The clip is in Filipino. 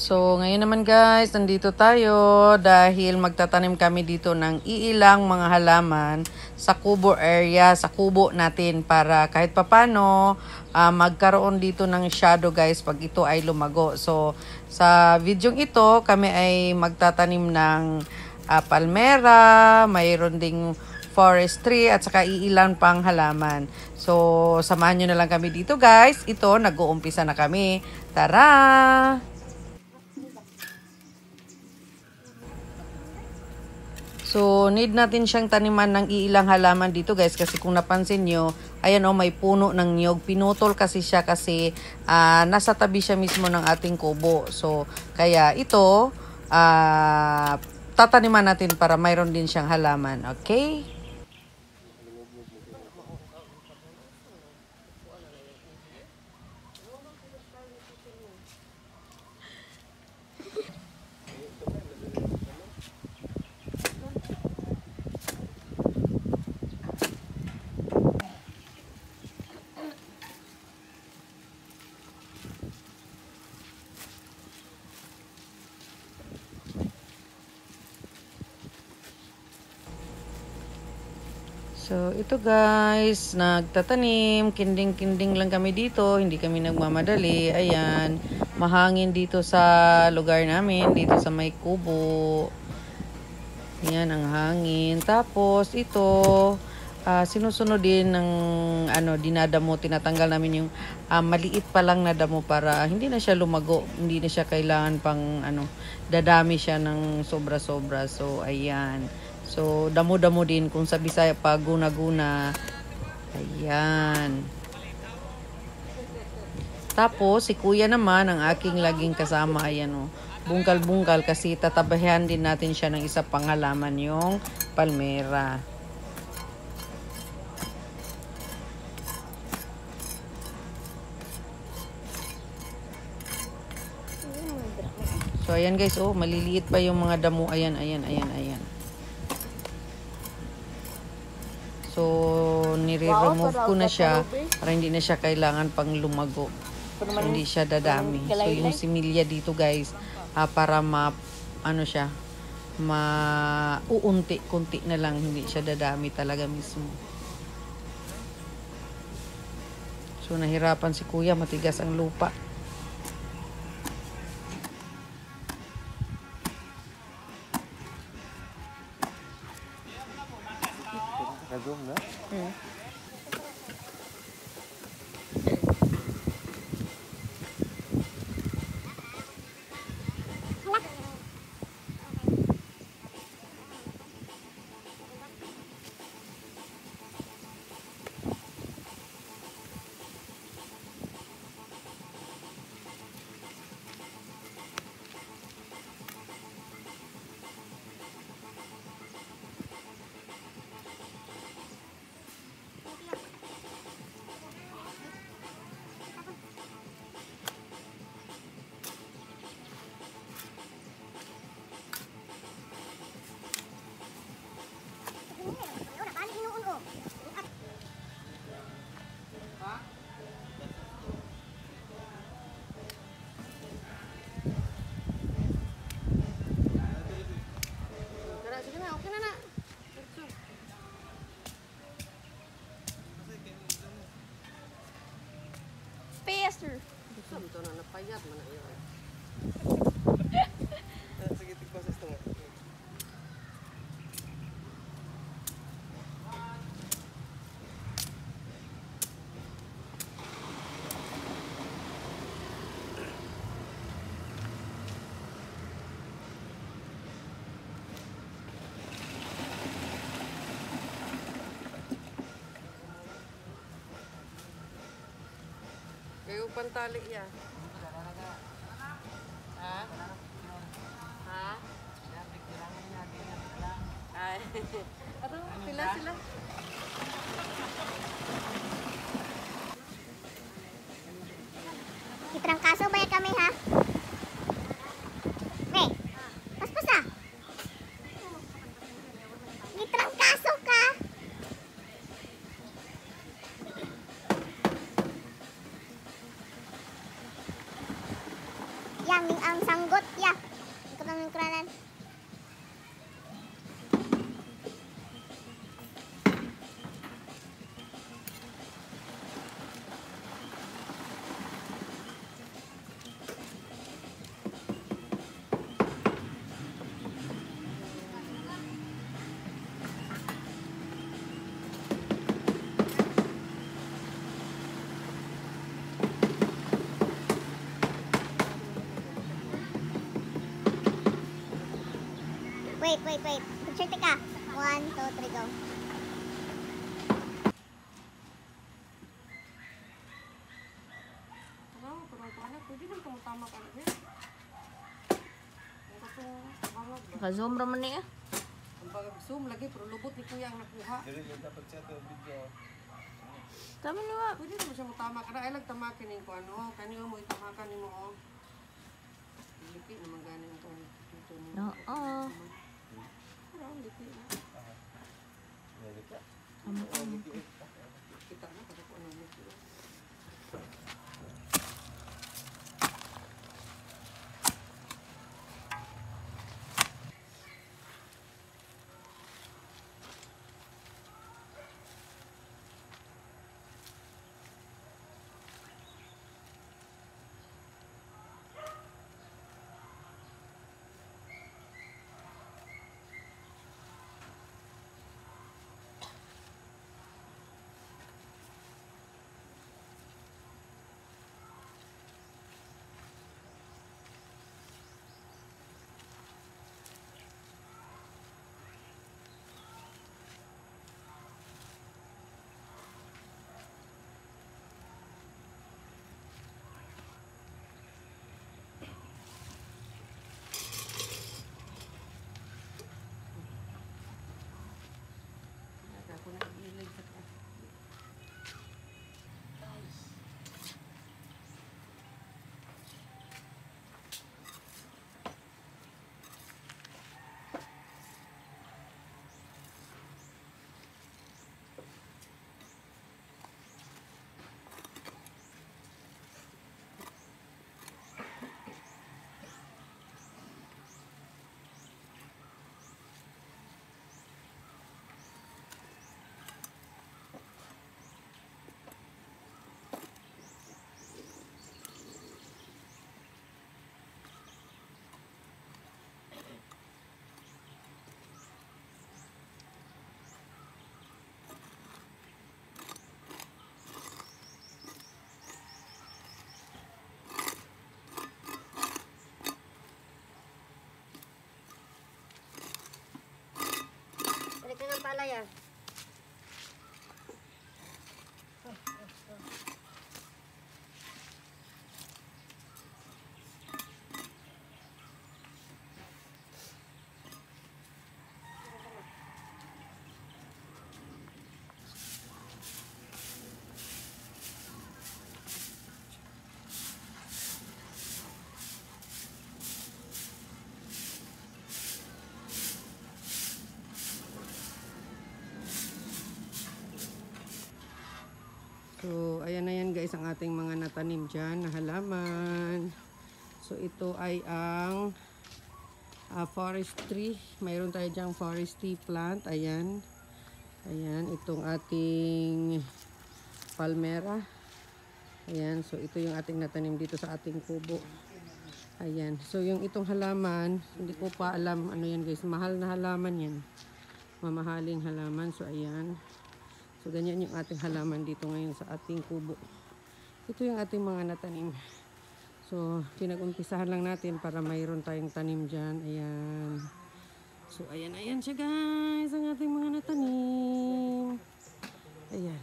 So, ngayon naman guys, nandito tayo dahil magtatanim kami dito ng iilang mga halaman sa kubo area, sa kubo natin para kahit papano magkaroon dito ng shadow guys pag ito ay lumago. So, sa videong ito, kami ay magtatanim ng palmera, mayroon ding forestry at saka iilan pang halaman. So, samahan nyo na lang kami dito guys. Ito, nag-uumpisa na kami. Tara! So, need natin siyang taniman ng iilang halaman dito guys kasi kung napansin nyo, ayan may puno ng niyog. Pinutol kasi siya kasi nasa tabi siya mismo ng ating kubo. So, kaya ito, tataniman natin para mayroon din siyang halaman. Okay? So, ito guys, nagtatanim, kinding-kinding lang kami dito, hindi kami nagmamadali. Ayan, mahangin dito sa lugar namin, dito sa may kubo. Ayan, ang hangin. Tapos, ito, sinusunod din ng, dinadamo, tinatanggal namin yung maliit pa lang na damo para hindi na siya lumago, hindi na siya kailangan pang, dadami siya ng sobra-sobra. So, ayan. So, damo-damo din kung sa Bisaya pa guna-guna. Ayan. Tapos, si kuya naman, ang aking laging kasama, ayan bungkal-bungkal kasi tatabahan din natin siya ng isa pang halaman, yung palmera. So, ayan guys, maliliit pa yung mga damo. Ayan. So, nire-remove ko na siya para hindi na siya kailangan pang lumago. So, hindi siya dadami. So, yung similya dito guys, para mauunti-kunti na lang, hindi siya dadami talaga mismo. So, nahirapan si kuya, matigas ang lupa. Faster. Gusto mo na napayat mo na yun. Sige, tigpasas ito nga. Kayo pantali ya. Ha? Ha? Ay. Ano? Sila. Itrangkaso ba kami ha? Paspas ah. Itrangkaso ka. Yang ang sanggo Got ya. Ikut ang kuranan. Wait. Picture ka. 1, 2, 3, go. Naka-zoom raman niya. Zoom lagi, pero lubot ni kuya ang nakuha. Jadi dapat siya ito video. Tama niya. Pwede naman siya mutama ka na. Ay lang tamakin yung kung ano. Kanyo mo itamakan ni mo. Oh. Liki naman ganin ito. Ito ni. Oo. Pero liki na. Jadi ka. Kita na kada ko ano liki. Ako na ilay sa ka. Balik ka ng palay ah. So, ayan na yan guys ang ating mga natanim dyan na halaman. So, ito ay ang forestry. Mayroon tayo dyang forestry plant. Ayan. Ayan, itong ating palmera. Ayan, so ito yung ating natanim dito sa ating kubo. Ayan, so yung itong halaman, hindi ko pa alam ano yan guys. Mahal na halaman yan. Mamahaling halaman. So, ayan. So, ganyan yung ating halaman dito ngayon sa ating kubo. Ito yung ating mga natanim. So, pinag-umpisahan lang natin para mayroon tayong tanim dyan. Ayan. So, ayan siya guys, ang ating mga natanim. Ayan.